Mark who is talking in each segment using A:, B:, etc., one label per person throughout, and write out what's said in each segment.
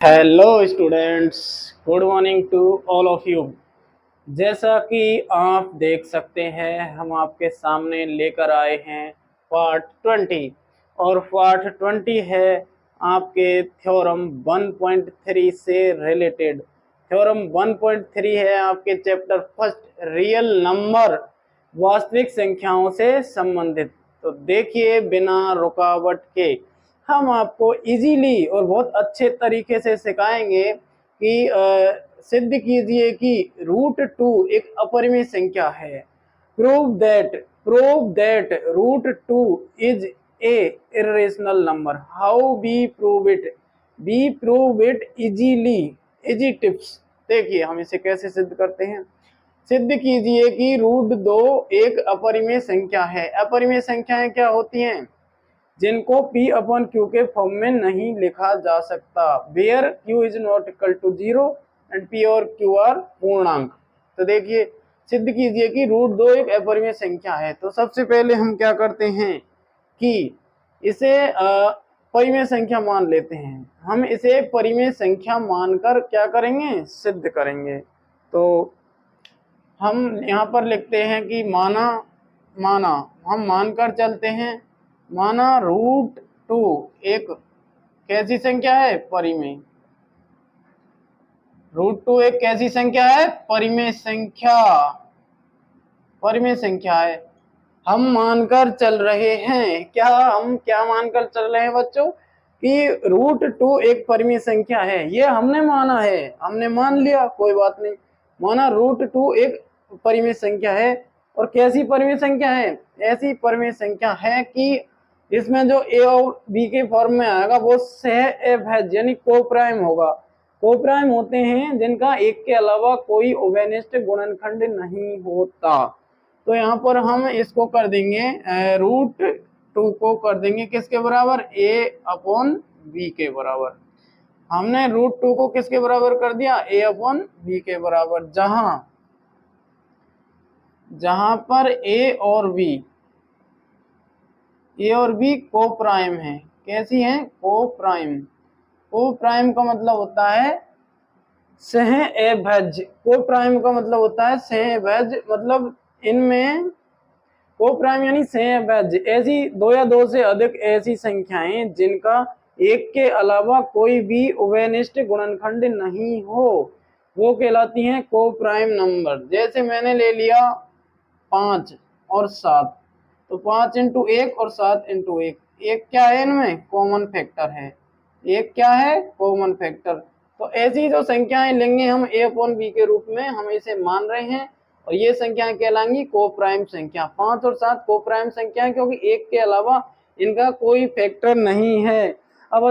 A: Hello students, good morning to all of you. जैसा कि आप देख सकते हैं, हम आपके सामने लेकर आए हैं पार्ट 20 और पार्ट 20 है आपके थ्योरम 1.3 से रिलेटेड। थ्योरम 1.3 है आपके चैप्टर फर्स्ट रियल नंबर, वास्तविक संख्याओं से संबंधित। तो देखिए, बिना रुकावट के हम आपको इजीली और बहुत अच्छे तरीके से सिखाएंगे कि सिद्ध कीजिए कि √2 एक अपरिमेय संख्या है। Prove that √2 is a irrational number. How we prove it easily. Easy tips. देखिए हम इसे कैसे सिद्ध करते हैं। सिद्ध कीजिए कि √2 एक अपरिमेय संख्या है। अपरिमेय संख्याएं क्या होती हैं? जिनको P/Q के फॉर्म में नहीं लिखा जा सकता। Where Q is not equal to 0 and P और Q आर पूर्णांक। तो देखिए, सिद्ध कीजिए कि √2 एक अपरिमेय संख्या है। तो सबसे पहले हम क्या करते हैं कि इसे परिमेय संख्या मान लेते हैं। हम इसे परिमेय संख्या मानकर क्या करेंगे? सिद्ध करेंगे। तो हम यहाँ पर लिखते हैं कि माना हम मानकर चलते हैं। माना √2 एक कैसी संख्या है? परिमेय। √2 एक कैसी संख्या है? परिमेय संख्या। परिमेय संख्या है। हम मानकर चल रहे हैं हम क्या मानकर चल रहे हैं बच्चों? कि √2 एक परिमेय संख्या है। ये हमने माना है, हमने मान लिया, कोई बात नहीं। माना √2 एक परिमेय संख्या है। और कैसी परिमेय संख्या है? ऐसी परिमेय संख्या है कि इसमें जो ए और बी के फॉर्म में आएगा वो सह अभाज्य यानी कोप्राइम होगा। कोप्राइम होते हैं जिनका एक के अलावा कोई उभयनिष्ठ गुणनखंड नहीं होता। तो यहाँ पर हम इसको कर देंगे √2 को कर देंगे किसके बराबर? A/B के बराबर। हमने √2 को किसके बराबर कर दिया? A/B के बराबर। जहां पर A और B को प्राइम है। कैसी है? को प्राइम। को प्राइम का मतलब होता है सह अभाज्य। को प्राइम का मतलब होता है सह अभाज्य, मतलब इनमें को प्राइम यानी सह अभाज्य ऐसी दो या दो से अधिक ऐसी संख्याएं जिनका एक के अलावा कोई भी उभयनिष्ठ गुणनखंड नहीं हो, वो कहलाती हैं को प्राइम नंबर। जैसे मैंने ले लिया 5 और 7, तो 5 इंटू 1 और 7 इंटू 1, एक क्या है? इनमें कॉमन फैक्टर है। एक क्या है? Common factor. तो ऐसी जो संख्याएं लेंगे हम A/B के रूप में, हम इसे मान रहे हैं और ये संख्याएं कहलाएंगी को प्राइम संख्या। 5 और 7 को प्राइम संख्या है क्योंकि एक के अलावा इनका कोई फैक्टर नहीं है। अब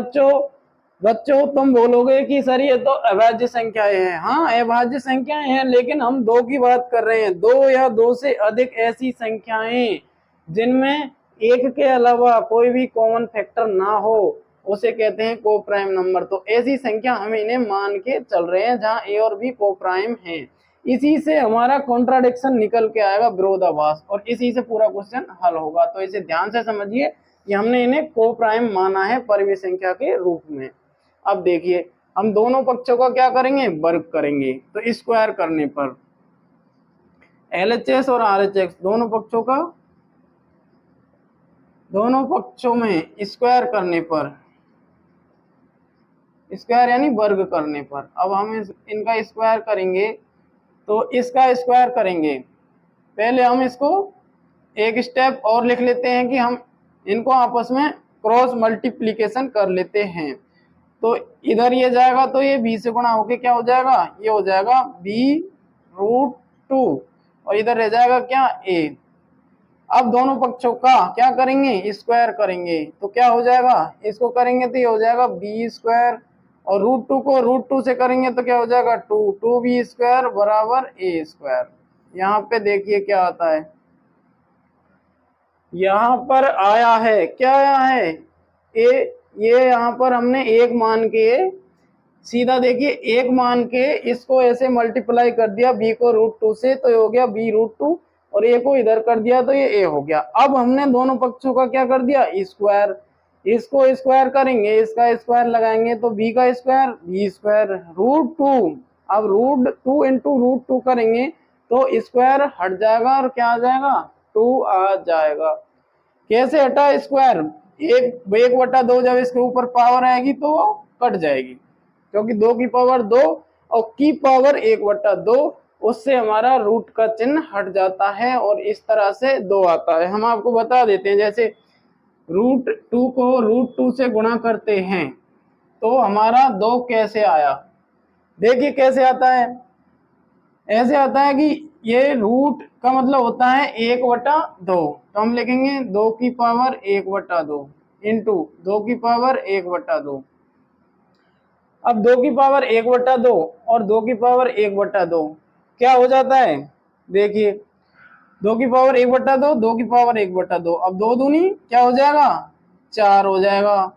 A: बच्चों तुम बोलोगे कि सर ये तो अभाज्य संख्याएं हैं। हाँ, अभाज्य संख्याएं हैं, लेकिन हम दो की बात कर रहे हैं। दो या दो से अधिक ऐसी संख्याएं जिनमें एक के अलावा कोई भी कॉमन फैक्टर ना हो, उसे कहते हैं को प्राइम नंबर। तो ऐसी संख्या हम इन्हें मान के चल रहे हैं जहां A और B को प्राइम है। इसी से हमारा कॉन्ट्राडिक्शन निकल के आएगा, विरोधाभास, और इसी से पूरा क्वेश्चन हल होगा। तो इसे ध्यान से समझिए कि हमने इन्हें को प्राइम माना है परिमेय संख्या के रूप में। अब देखिए, हम दोनों पक्षों का क्या करेंगे? वर्ग करेंगे। तो स्क्वायर करने पर LHS और RHS दोनों पक्षों में स्क्वायर करने पर, स्क्वायर यानी वर्ग करने पर, अब हम इनका स्क्वायर करेंगे। तो इसका स्क्वायर करेंगे। पहले हम इसको एक स्टेप और लिख लेते हैं कि हम इनको आपस में क्रॉस मल्टीप्लीकेशन कर लेते हैं। तो इधर ये जाएगा तो ये b से गुणा होके क्या हो जाएगा? ये हो जाएगा b√2 और इधर रह जाएगा क्या? a। अब दोनों पक्षों का क्या करेंगे? स्क्वायर करेंगे। तो क्या हो जाएगा? इसको करेंगे तो ये हो जाएगा b² और √2 को √2 से करेंगे तो क्या हो जाएगा? 2b² बराबर a²। यहाँ पे देखिए क्या आता है। यहाँ पर आया है, क्या आया है? ये यहाँ पर हमने एक मान के सीधा, देखिए एक मान के इसको ऐसे मल्टीप्लाई कर दिया b को √2 से, तो ये हो गया b√2 और a को इधर कर दिया तो ये a हो गया। अब हमने दोनों पक्षों का क्या कर दिया? स्क्वायर। इसको स्क्वायर करेंगे, इसका स्क्वायर लगाएंगे तो बी का square B square root two. अब root two into root two करेंगे तो स्क्वायर हट जाएगा और क्या आ जाएगा, टू आ जाएगा। कैसे हटा स्क्वायर, एक बटा दो जब इसके ऊपर पावर आएगी तो वो कट जाएगी, क्योंकि दो की पावर दो और की पावर एक बटा दो, उससे हमारा रूट का चिन्ह हट जाता है और इस तरह से दो आता है। हम आपको बता देते हैं, जैसे रूट टू को रूट टू से गुणा करते हैं तो हमारा दो कैसे आया, देखिए कैसे आता है। ऐसे आता है कि ये रूट का मतलब होता है एक बटा दो, तो हम लिखेंगे दो की पावर एक बटा दो इंटू दो की पावर एक बटा दो। अब दो की पावर एक बटा दो और दो की पावर एक बटा दो क्या हो जाता है, देखिए दो की पावर एक बटा दो, दो की पावर एक बटा दो, अब दो दूनी क्या हो जाएगा, चार हो जाएगा,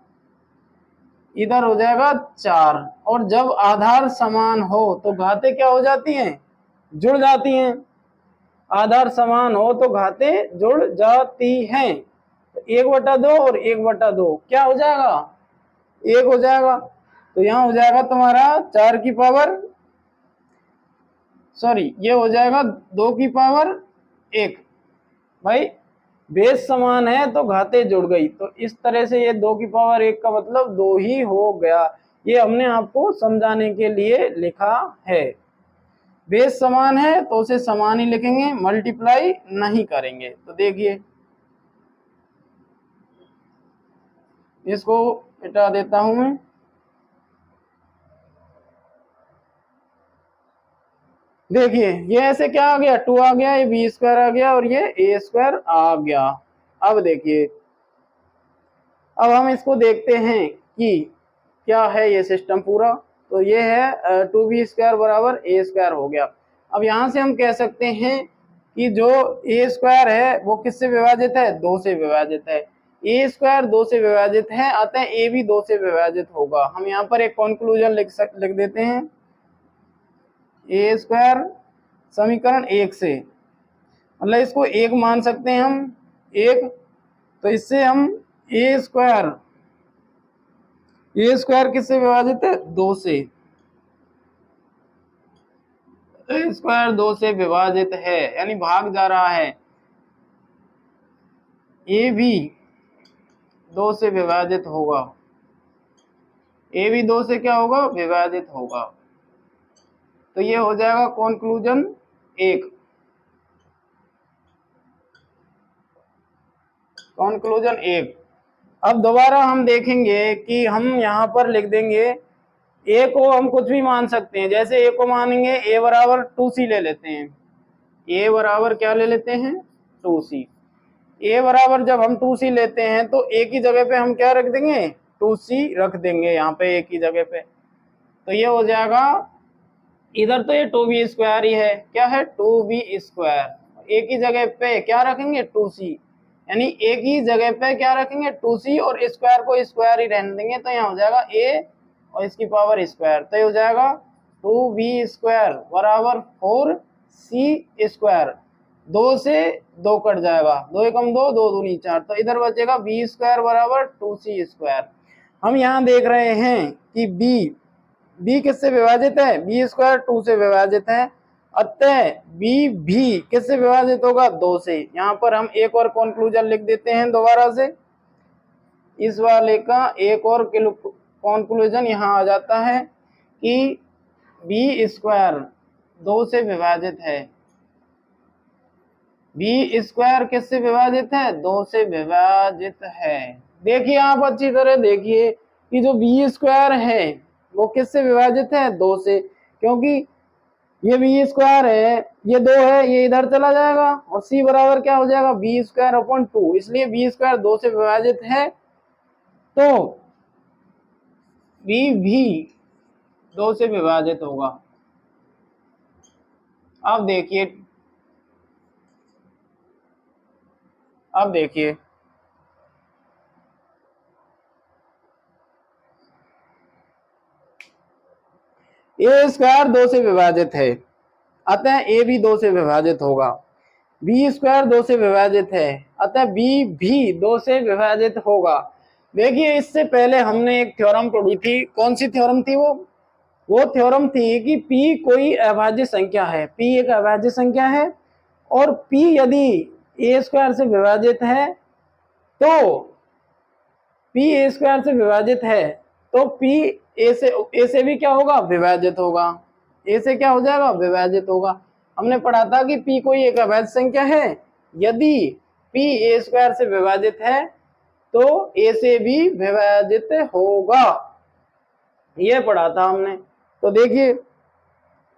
A: इधर हो जाएगा चार। और जब आधार समान हो तो घातें क्या हो जाती हैं, जुड़ जाती हैं। आधार समान हो तो घातें जुड़ जाती हैं। तो एक बटा दो और एक बटा दो क्या हो जाएगा, एक हो जाएगा। तो यहाँ हो जाएगा तुम्हारा चार की पावर सॉरी ये हो जाएगा दो की पावर एक। भाई बेस समान है तो घातें जुड़ गई, तो इस तरह से ये दो की पावर एक का मतलब दो ही हो गया। ये हमने आपको समझाने के लिए लिखा है। बेस समान है तो उसे समान ही लिखेंगे, मल्टीप्लाई नहीं करेंगे। तो देखिए इसको हटा देता हूं मैं, देखिए ये ऐसे क्या आ गया, टू आ गया, ये बी स्क्वायर आ गया और ये ए स्क्वायर आ गया। अब देखिए अब हम इसको देखते हैं कि क्या है ये सिस्टम पूरा। तो ये है टू बी स्क्वायर बराबर ए स्क्वायर हो गया। अब यहाँ से हम कह सकते हैं कि जो ए स्क्वायर है वो किससे विभाजित है, दो से विभाजित है। ए स्क्वायर दो से विभाजित है, अतः ए भी दो से विभाजित होगा। हम यहाँ पर एक कंक्लूजन लिख देते हैं, ए स्क्वायर समीकरण एक से, मतलब इसको एक मान सकते हैं हम एक, तो इससे हम ए स्क्वायर किससे विभाजित है, दो से, ए स्क्वायर दो से विभाजित है यानी भाग जा रहा है, ए भी दो से विभाजित होगा, ए भी दो से क्या होगा, विभाजित होगा। तो ये हो जाएगा कंक्लूजन एक। कंक्लूजन एक। अब दोबारा हम देखेंगे कि हम यहाँ पर लिख देंगे ए को हम कुछ भी मान सकते हैं, जैसे ए को मानेंगे ए बराबर 2c ले लेते हैं, ए बराबर क्या ले लेते हैं, 2c। ए बराबर जब हम 2c लेते हैं तो ए की जगह पे हम क्या रख देंगे, 2c रख देंगे यहाँ पे ए की जगह पे। तो ये हो जाएगा, इधर तो ये 2b स्क्वायर ही है, क्या है 2b स्क्वायर, ए की जगह पे क्या रखेंगे 2c, यानी ए की जगह पे क्या रखेंगे 2c और स्क्वायर को स्क्वायर ही रहने देंगे। तो यहाँ हो जाएगा ए और इसकी पावर स्क्वायर, तो ये हो जाएगा 2b स्क्वायर बराबर 4c स्क्वायर, दो से दो कट जाएगा, दो एकम दो, दो दूनी चार, तो इधर बचेगा b स्क्वायर बराबर 2c स्क्वायर। हम यहाँ देख रहे हैं कि b किससे विभाजित है, b स्क्वायर 2 से विभाजित है, अतः b भी किससे विभाजित होगा, 2 से। यहाँ पर हम एक और कंक्लूजन लिख देते हैं दोबारा से, इस वाले का एक और कंक्लूजन यहाँ आ जाता है कि b स्क्वायर 2 से विभाजित है, बी स्क्वायर किससे विभाजित है, 2 से विभाजित है। देखिए आप अच्छी तरह देखिए कि जो बी स्क्वायर है वो किससे विभाजित है, 2 से, क्योंकि ये बी स्क्वायर है, ये 2 है, ये इधर चला जाएगा और सी बराबर क्या हो जाएगा, बी स्क्वायर अपॉन 2, इसलिए बी स्क्वायर 2 से विभाजित है तो बी भी 2 से विभाजित होगा। अब देखिए ए स्क्वायर 2 से विभाजित है, अतः ए भी 2 से विभाजित होगा। बी स्क्वायर 2 से विभाजित है, अतः बी भी 2 से विभाजित होगा। देखिए इससे पहले हमने एक थ्योरम पढ़ी थी, कौन सी थ्योरम थी वो थ्योरम थी कि p कोई अभाज्य संख्या है, p एक अभाज्य संख्या है और p यदि a स्क्वायर से विभाजित है तो p a स्क्वायर से विभाजित है तो p a से भी क्या होगा, विभाजित होगा, a से क्या हो जाएगा, विभाजित होगा। हमने पढ़ा था कि p कोई एक अभाज्य संख्या है, यदि p a स्क्वायर से विभाजित है तो a से भी विभाजित होगा, ये पढ़ा था हमने। तो देखिए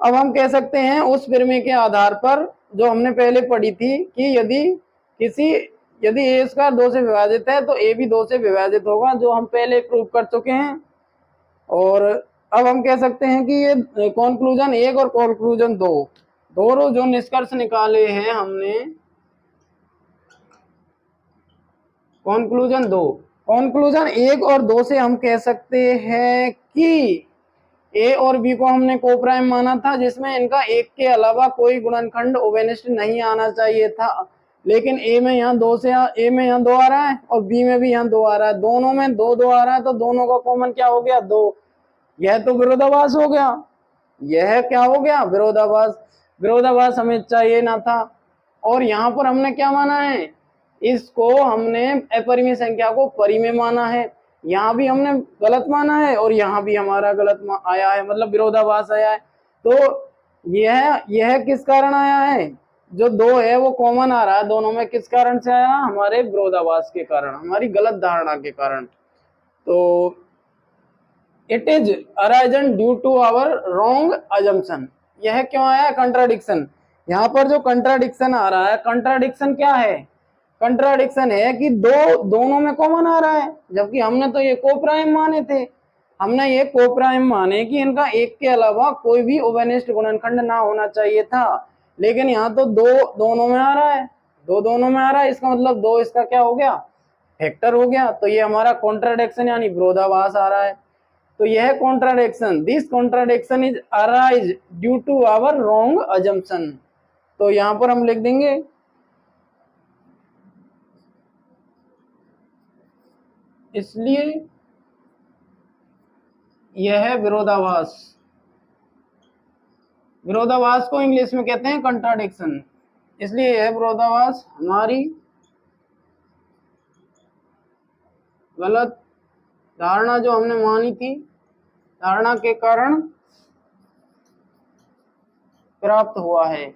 A: अब हम कह सकते हैं उस प्रमेय के आधार पर जो हमने पहले पढ़ी थी कि यदि a स्क्वायर 2 से विभाजित है तो a भी 2 से विभाजित होगा, जो हम पहले प्रूव कर चुके हैं। और अब हम कह सकते हैं कि ये कॉन्क्लूजन 1 और कॉन्क्लूजन 2 दोनों जो निष्कर्ष निकाले हैं हमने, कॉन्क्लूजन 1 और 2 से हम कह सकते हैं कि ए और बी को हमने को प्राइम माना था, जिसमें इनका एक के अलावा कोई गुणनखंड ओवेनिस्ट नहीं आना चाहिए था, लेकिन ए में यहाँ 2 आ रहा है और बी में भी यहाँ 2 आ रहा है, दोनों में 2 आ रहा है, तो दोनों का कॉमन क्या हो गया, 2। यह तो विरोधाभास हो गया, यह क्या हो गया, विरोधाभास हमें चाहिए ना था। और यहाँ पर हमने क्या माना है, इसको हमने अपरिमेय संख्या को परिमेय माना है, यहाँ भी हमने गलत माना है और यहाँ भी हमारा गलत आया है, मतलब विरोधाभास आया है। तो यह किस कारण आया है, जो 2 है वो कॉमन आ रहा है दोनों में, किस कारण से आया, हमारे विरोधाभास के कारण, हमारी गलत धारणा के कारण। तो it is arisen due to our wrong assumption, यह क्यों आया, कंट्राडिक्शन। यहाँ पर जो कंट्राडिक्शन आ रहा है, कंट्राडिक्शन क्या है, कंट्राडिक्शन है कि दोनों में कॉमन आ रहा है, जबकि हमने तो ये को प्राइम माने थे, हमने ये को प्राइम माने कि इनका एक के अलावा कोई भी ओवेनिस्ट गुणनखंड ना होना चाहिए था, लेकिन यहाँ तो दोनों में आ रहा है, दोनों में आ रहा है, इसका मतलब 2 इसका क्या हो गया, फैक्टर हो गया। तो ये हमारा कॉन्ट्राडिक्शन यानी विरोधाभास आ रहा है। तो यह contradiction, this contradiction is arise due to our wrong assumption. तो यहाँ पर हम लिख देंगे इसलिए यह विरोधाभास को इंग्लिश में कहते हैं कंट्राडिक्शन, इसलिए यह विरोधाभास हमारी गलत धारणा जो हमने मानी थी, धारणा के कारण प्राप्त हुआ है।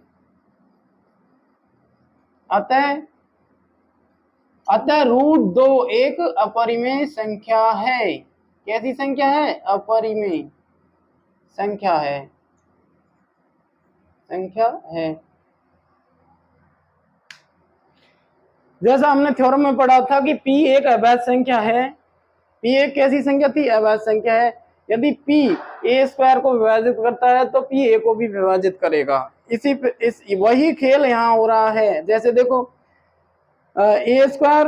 A: अतः रूट 2 एक अपरिमेय संख्या है। कैसी संख्या है, अपरिमेय संख्या है, जैसा हमने थ्योरम में पढ़ा था कि p एक अभाज्य संख्या है, p एक कैसी संख्या थी, अभाज्य संख्या है। यदि p a स्क्वायर को विभाजित करता है तो p a को भी विभाजित करेगा। वही खेल यहाँ हो रहा है। जैसे देखो a स्क्वायर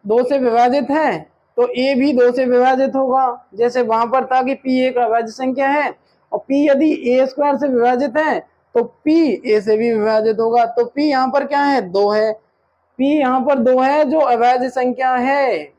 A: 2 से विभाजित है तो a भी 2 से विभाजित होगा, जैसे वहां पर था कि p एक अभाज्य संख्या है और p यदि a स्क्वायर से विभाजित है तो p a से भी विभाजित होगा। तो p यहाँ पर क्या है, 2 है, p यहाँ पर 2 है जो अभाज्य संख्या है,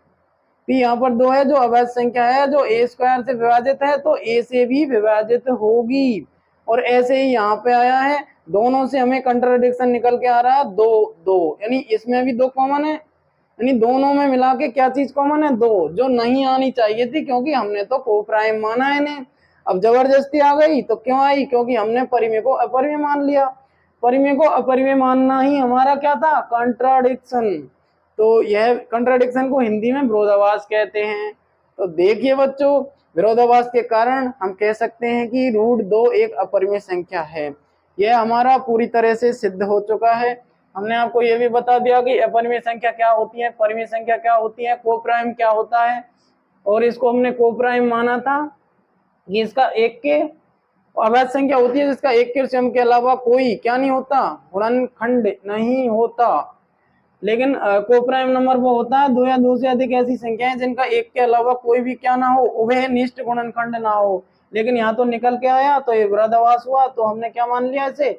A: p यहाँ पर 2 है जो अभाज्य संख्या है, जो a स्क्वायर से विभाजित है तो a से भी विभाजित होगी। और ऐसे ही यहाँ पे आया है, दोनों से हमें कंट्राडिक्शन निकल के आ रहा है, 2 यानी इसमें भी 2 कॉमन है, यानी दोनों में मिला के क्या चीज कॉमन है, 2, जो नहीं आनी चाहिए थी, क्योंकि हमने तो को प्राइम माना है इन्हें। अब जबरदस्ती आ गई तो क्यों आई, क्योंकि हमने परिमेय को अपरिमेय मान लिया। परिमेय को अपरिमेय मानना ही हमारा क्या था, कंट्राडिक्शन। तो यह कंट्राडिक्शन को हिंदी में विरोधाभास कहते हैं। तो देखिए बच्चों, विरोधाभास के कारण हम कह सकते हैं कि रूट 2 एक अपरिमेय संख्या है। यह हमारा पूरी तरह से सिद्ध हो चुका है। हमने आपको यह भी बता दिया कि अपरिमेय संख्या क्या होती है, परिमेय संख्या क्या होती है, को प्राइम क्या होता है, और इसको हमने को प्राइम माना था कि इसका एक के अभाज्य संख्या होती है जिसका एक के स्वयं के अलावा कोई क्या नहीं होता, गुणनखंड नहीं होता। लेकिन को प्राइम नंबर वो होता है 2 या 2 से अधिक ऐसी संख्याएं जिनका एक के अलावा कोई भी क्या ना हो, उभयनिष्ठ गुणनखंड ना हो। लेकिन यहाँ तो निकल के आया तो ये विरोधाभास हुआ, तो हमने क्या मान लिया, इसे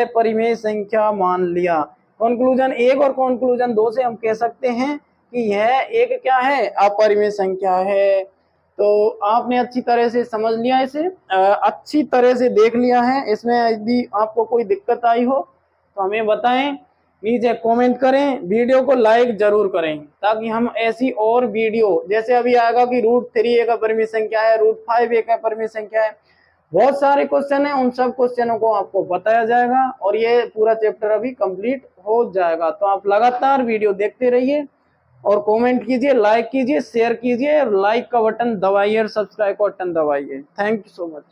A: अपरिमेय संख्या मान लिया। कंक्लूजन 1 और कंक्लूजन 2 से हम कह सकते हैं कि यह एक क्या है, अपरिमेय संख्या है। तो आपने अच्छी तरह से समझ लिया, इसे अच्छी तरह से देख लिया है। इसमें यदि आपको कोई दिक्कत आई हो तो हमें बताएं, नीचे कमेंट करें, वीडियो को लाइक जरूर करें ताकि हम ऐसी और वीडियो, जैसे अभी आएगा कि √3 एक अपरिमेय संख्या है, √5 एक अपरिमेय संख्या है, बहुत सारे क्वेश्चन है, उन सब क्वेश्चनों को आपको बताया जाएगा और ये पूरा चैप्टर अभी कंप्लीट हो जाएगा। तो आप लगातार वीडियो देखते रहिए और कमेंट कीजिए, लाइक कीजिए, शेयर कीजिए, लाइक का बटन दबाइए और सब्सक्राइब का बटन दबाइए। Thank you so much.